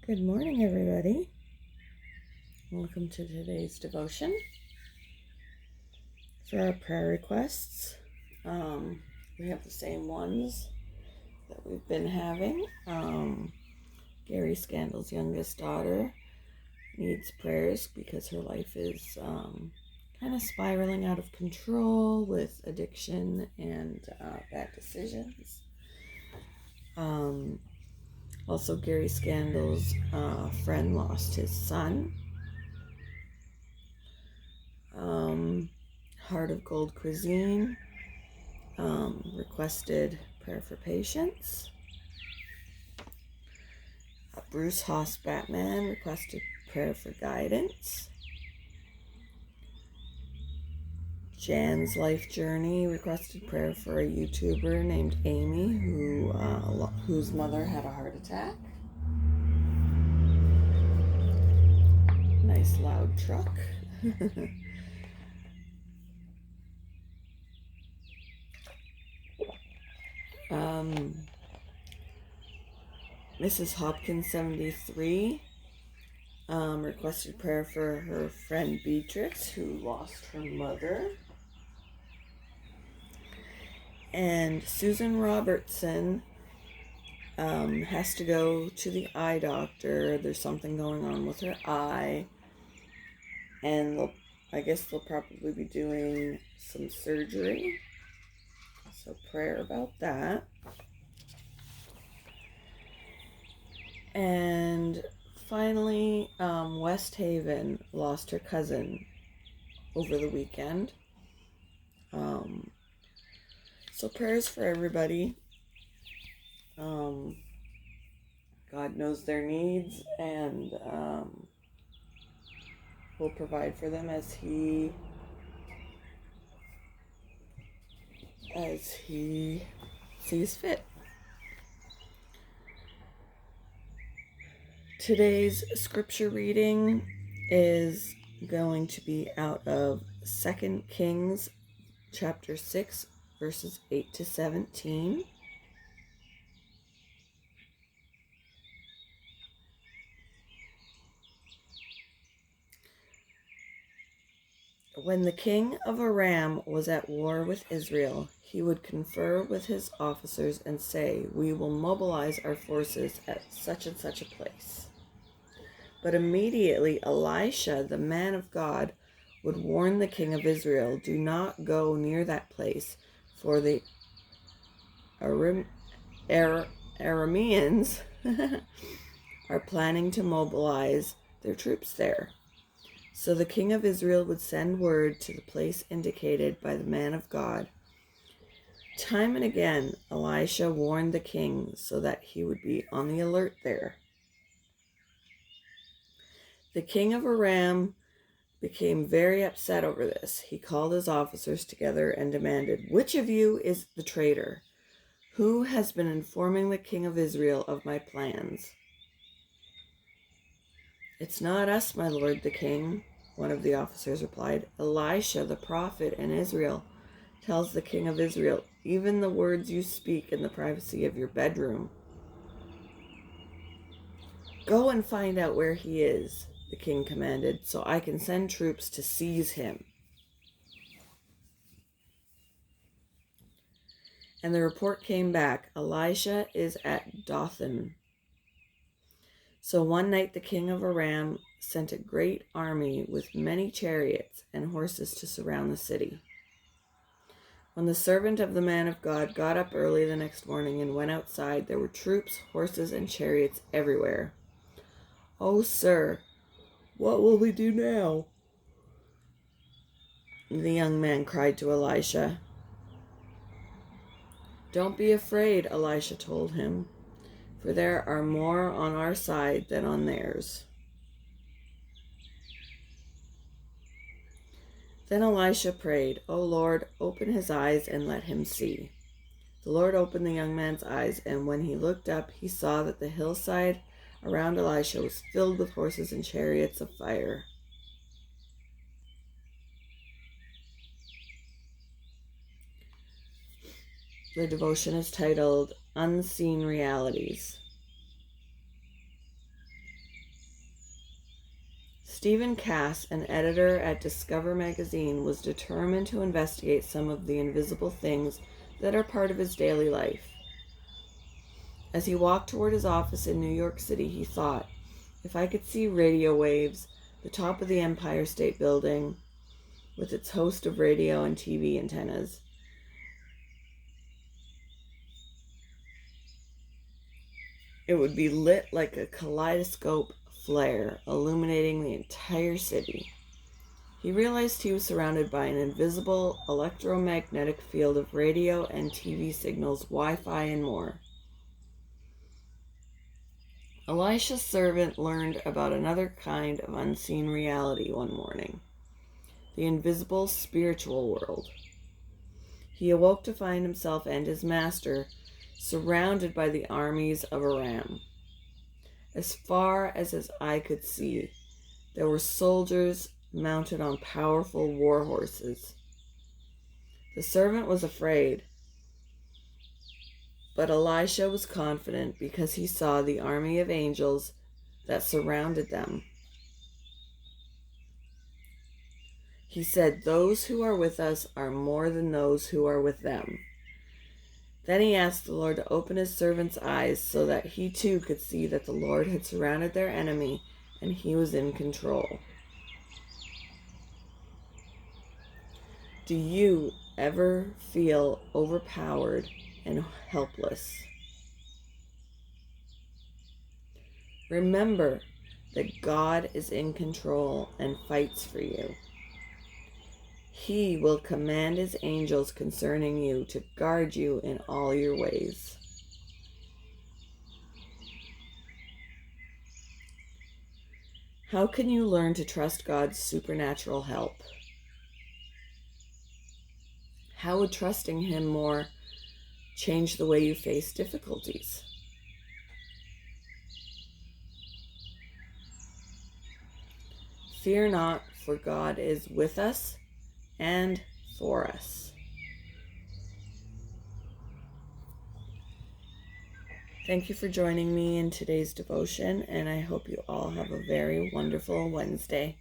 Good morning, everybody. Welcome to today's devotion. For our prayer requests, we have the same ones that we've been having. Gary Scandal's youngest daughter needs prayers because her life is kind of spiraling out of control with addiction and bad decisions. Also, Gary Scandal's friend lost his son. Heart of Gold Cuisine requested prayer for patience. Bruce Haas Batman requested prayer for guidance. Jan's Life Journey requested prayer for a YouTuber named Amy whose mother had a heart attack. Nice loud truck. Mrs. Hopkins 73 requested prayer for her friend Beatrix, who lost her mother. And Susan Robertson has to go to the eye doctor. There's something going on with her eye. And I guess they'll probably be doing some surgery. So prayer about that. And finally, West Haven lost her cousin over the weekend. So prayers for everybody. God knows their needs and will provide for them as He sees fit. Today's scripture reading is going to be out of 2 Kings chapter 6, verses 8 to 17. When the king of Aram was at war with Israel, he would confer with his officers and say, "We will mobilize our forces at such and such a place." But immediately Elisha, the man of God, would warn the king of Israel, "Do not go near that place, for the Arameans are planning to mobilize their troops there." So the king of Israel would send word to the place indicated by the man of God. Time and again, Elisha warned the king so that he would be on the alert there. The king of Aram became very upset over this. He called his officers together and demanded, "Which of you is the traitor? Who has been informing the king of Israel of my plans?" "It's not us, my lord the king," one of the officers replied. "Elisha, the prophet in Israel, tells the king of Israel even the words you speak in the privacy of your bedroom." "Go and find out where he is," the king commanded, "so I can send troops to seize him." And the report came back, "Elisha is at Dothan." So one night the king of Aram sent a great army with many chariots and horses to surround the city. When the servant of the man of God got up early the next morning and went outside, there were troops, horses, and chariots everywhere. "Oh, sir, what will we do now?" the young man cried to Elisha. "Don't be afraid," Elisha told him, "for there are more on our side than on theirs." Then Elisha prayed, "O Lord, open his eyes and let him see." The Lord opened the young man's eyes, and when he looked up, he saw that the hillside around Elisha was filled with horses and chariots of fire. The devotion is titled Unseen Realities. Stephen Cass, an editor at Discover magazine, was determined to investigate some of the invisible things that are part of his daily life. As he walked toward his office in New York City, he thought, if I could see radio waves, the top of the Empire State Building, with its host of radio and TV antennas, it would be lit like a kaleidoscope flare, illuminating the entire city. He realized he was surrounded by an invisible electromagnetic field of radio and TV signals, Wi-Fi, and more. Elisha's servant learned about another kind of unseen reality one morning, the invisible spiritual world. He awoke to find himself and his master surrounded by the armies of Aram. As far as his eye could see, there were soldiers mounted on powerful war horses. The servant was afraid, but Elisha was confident because he saw the army of angels that surrounded them. He said, "Those who are with us are more than those who are with them." Then he asked the Lord to open his servant's eyes so that he too could see that the Lord had surrounded their enemy and he was in control. Do you ever feel overpowered and helpless? Remember that God is in control and fights for you. He will command his angels concerning you to guard you in all your ways. How can you learn to trust God's supernatural help? How would trusting him more change the way you face difficulties? Fear not, for God is with us and for us. Thank you for joining me in today's devotion, and I hope you all have a very wonderful Wednesday.